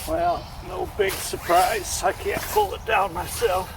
Well, no big surprise. I can't pull it down myself.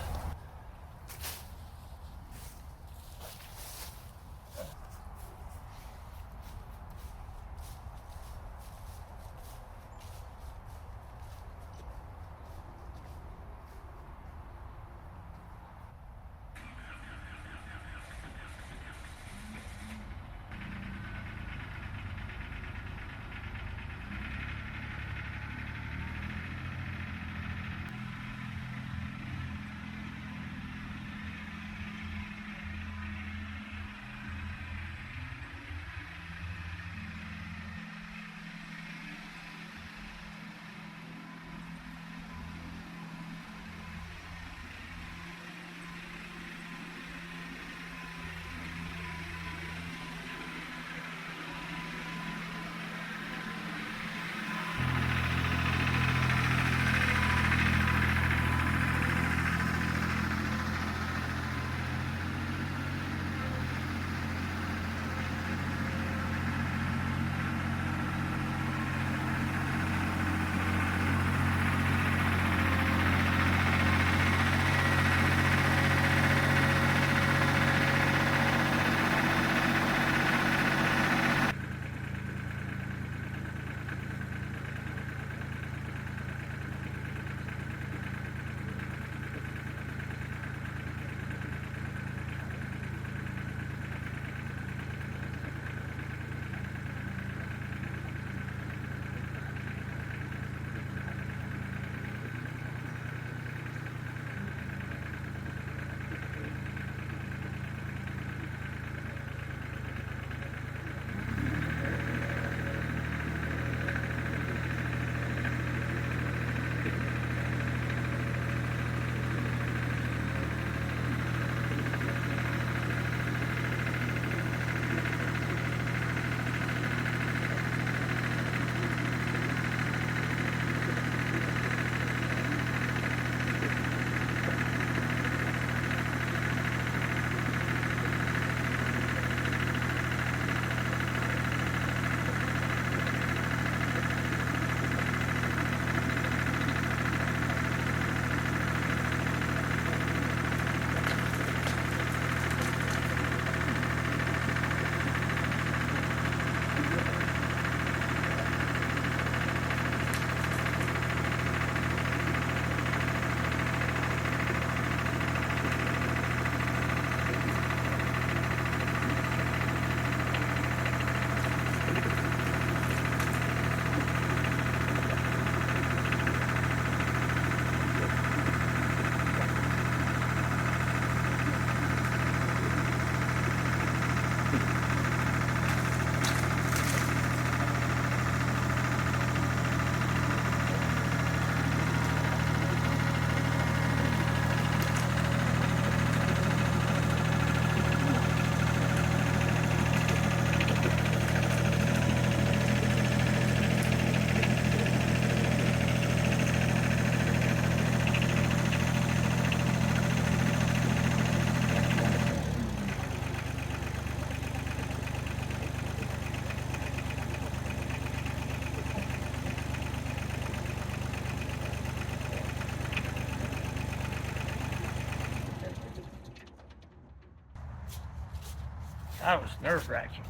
That was nerve-wracking.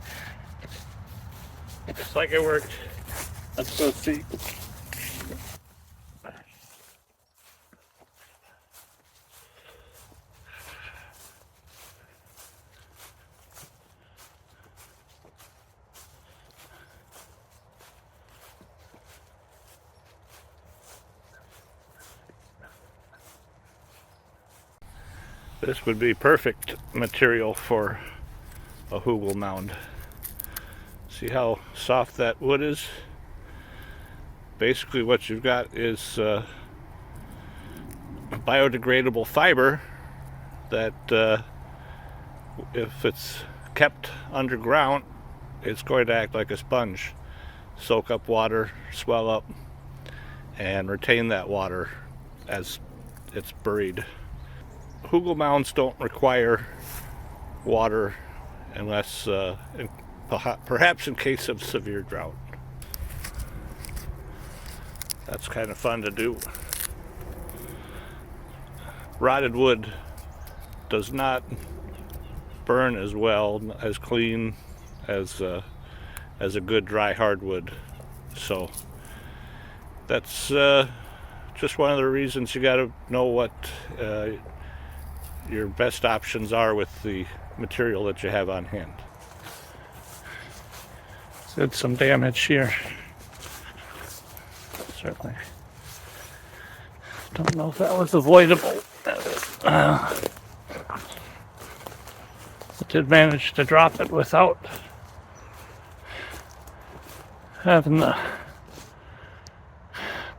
Just like it worked. Let's go see. This would be perfect material for a hugel mound. See how soft that wood is? Basically what you've got is biodegradable fiber that if it's kept underground, it's going to act like a sponge. Soak up water, swell up, and retain that water as it's buried. Hugel mounds don't require water unless, perhaps in case of severe drought. That's kind of fun to do. Rotted wood does not burn as well, as clean as a good dry hardwood. So that's just one of the reasons you got to know what your best options are with the material that you have on hand. Did some damage here. Certainly. Don't know if that was avoidable. I did manage to drop it without having the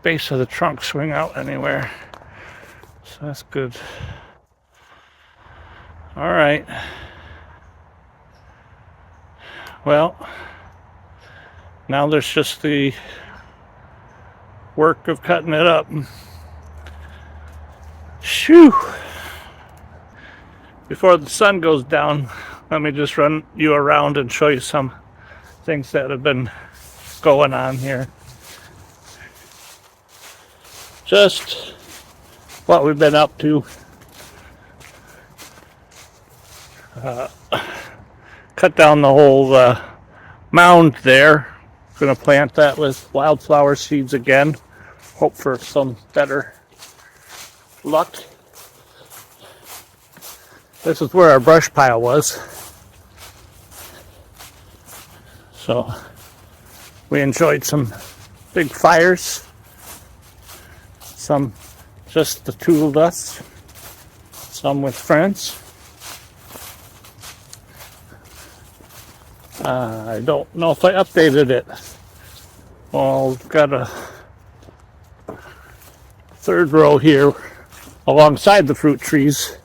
base of the trunk swing out anywhere. So that's good. All right. Well, now there's just the work of cutting it up. Shoo! Before the sun goes down, let me just run you around and show you some things that have been going on here. Just what we've been up to. Cut down the whole mound there. Going to plant that with wildflower seeds again. Hope for some better luck. This is where our brush pile was. So we enjoyed some big fires. Some just the two of us. Some with friends. I don't know if I updated it. Well, got a third row here alongside the fruit trees.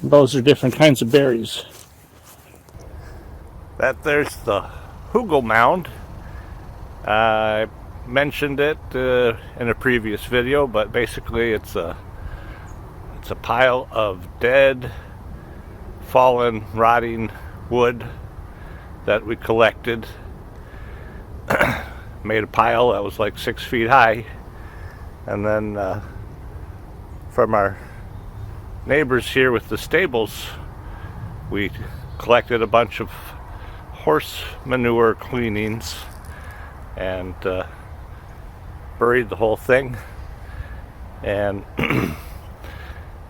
Those are different kinds of berries. There's the hugel mound. I mentioned it in a previous video, but basically it's a pile of dead, fallen, rotting wood that we collected. Made a pile that was like 6 feet high, and then from our neighbors here with the stables, we collected a bunch of horse manure cleanings and buried the whole thing. And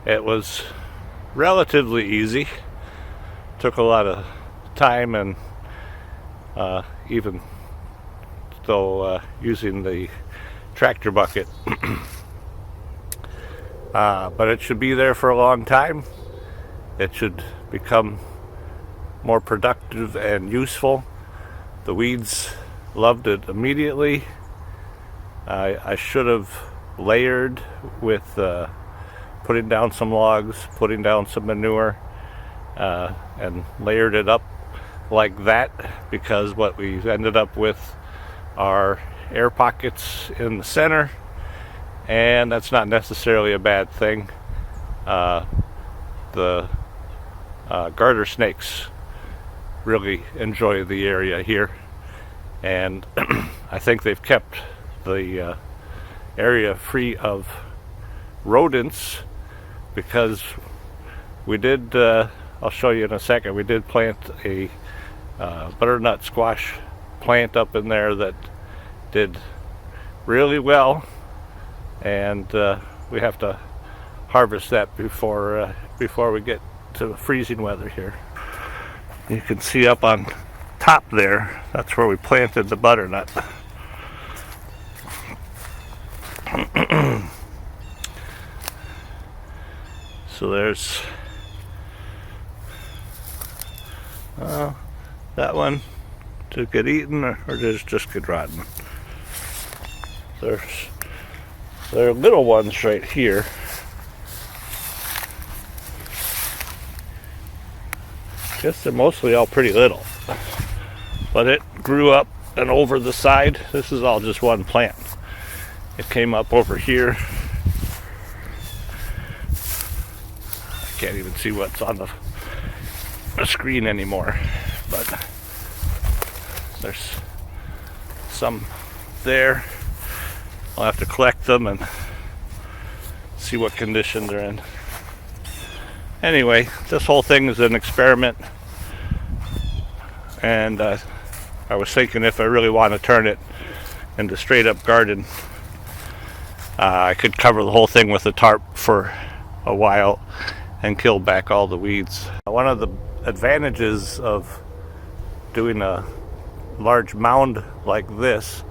it was relatively easy. Took a lot of time, and even though using the tractor bucket. But it should be there for a long time. It should become more productive and useful. The weeds loved it immediately. I should have layered with putting down some logs, putting down some manure, and layered it up like that, because what we ended up with are air pockets in the center, and that's not necessarily a bad thing. The garter snakes really enjoy the area here, and I think they've kept the area free of rodents, because we did, I'll show you in a second, we did plant a butternut squash plant up in there that did really well, and we have to harvest that before we get to freezing weather here. You can see up on top there, that's where we planted the butternut. So there's that one to get eaten, or just get rotten. There are little ones right here. Guess they're mostly all pretty little, but it grew up and over the side. This is all just one plant. It came up over here. I can't even see what's on the screen anymore, but there's some there. I'll have to collect them and see what condition they're in. Anyway, this whole thing is an experiment, and I was thinking if I really want to turn it into straight up garden, I could cover the whole thing with a tarp for a while and kill back all the weeds. One of the advantages of doing a large mound like this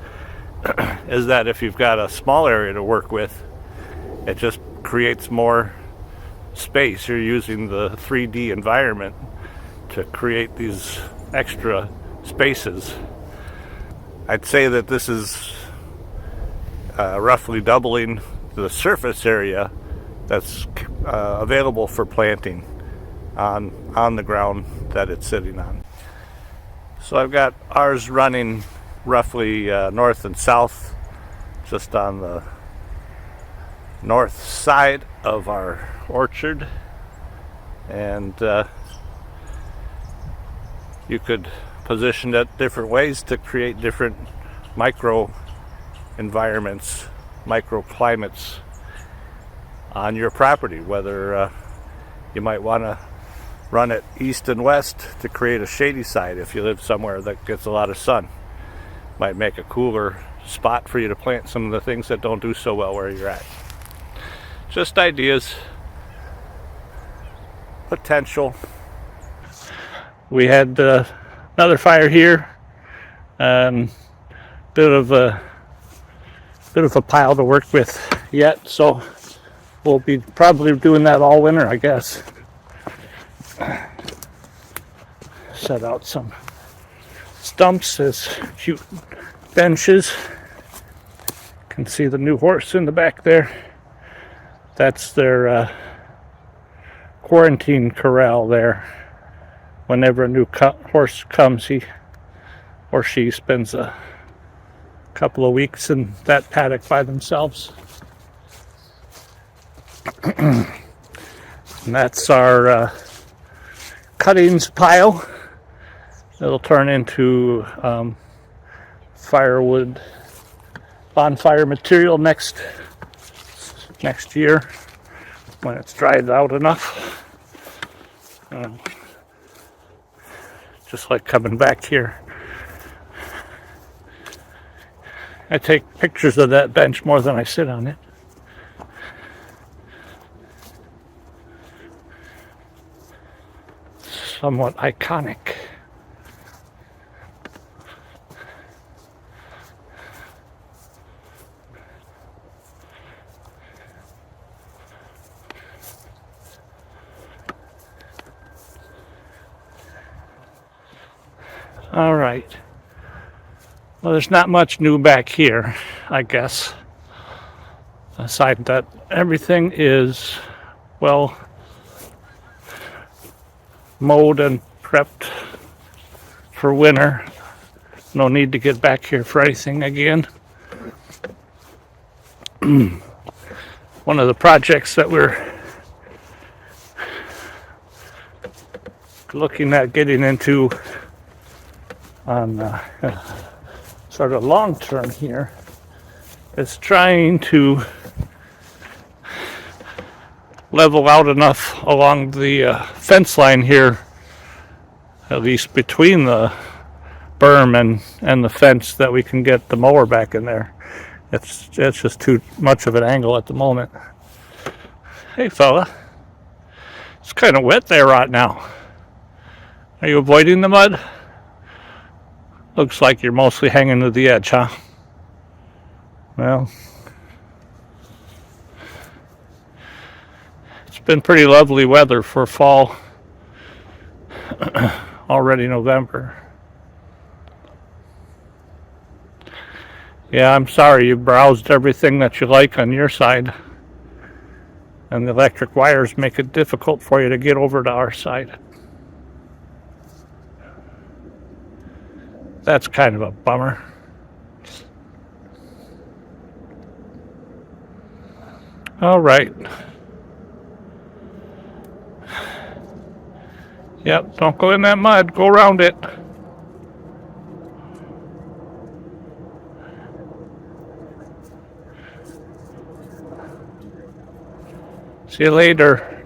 is that if you've got a small area to work with, it just creates more space. You're using the 3D environment to create these extra spaces. I'd say that this is roughly doubling the surface area that's available for planting on the ground that it's sitting on. So I've got ours running roughly north and south, just on the north side of our orchard, and you could position it different ways to create different micro environments, microclimates on your property, whether you might want to run it east and west to create a shady side if you live somewhere that gets a lot of sun. Might make a cooler spot for you to plant some of the things that don't do so well where you're at. Just ideas, potential. We had another fire here, bit of a pile to work with yet, so we'll be probably doing that all winter, I guess. Set out some stumps as cute benches. Can see the new horse in the back there. That's their quarantine corral there. Whenever a new horse comes, he or she spends a couple of weeks in that paddock by themselves. And that's our cuttings pile. It'll turn into firewood, bonfire material next year when it's dried out enough. Just like coming back here. I take pictures of that bench more than I sit on it. Somewhat iconic. All right. Well, there's not much new back here, I guess. Aside that, everything is well mowed and prepped for winter. No need to get back here for anything again. One of the projects that we're looking at getting into on sort of long term here is trying to level out enough along the fence line here, at least between the berm and the fence, that we can get the mower back in there. It's just too much of an angle at the moment. Hey fella, it's kind of wet there right now. Are you avoiding the mud? Looks like you're mostly hanging to the edge, huh? Well, it's been pretty lovely weather for fall. Already November. Yeah, I'm sorry you browsed everything that you like on your side, and the electric wires make it difficult for you to get over to our side. That's kind of a bummer. All right. Yep, don't go in that mud. Go around it. See you later.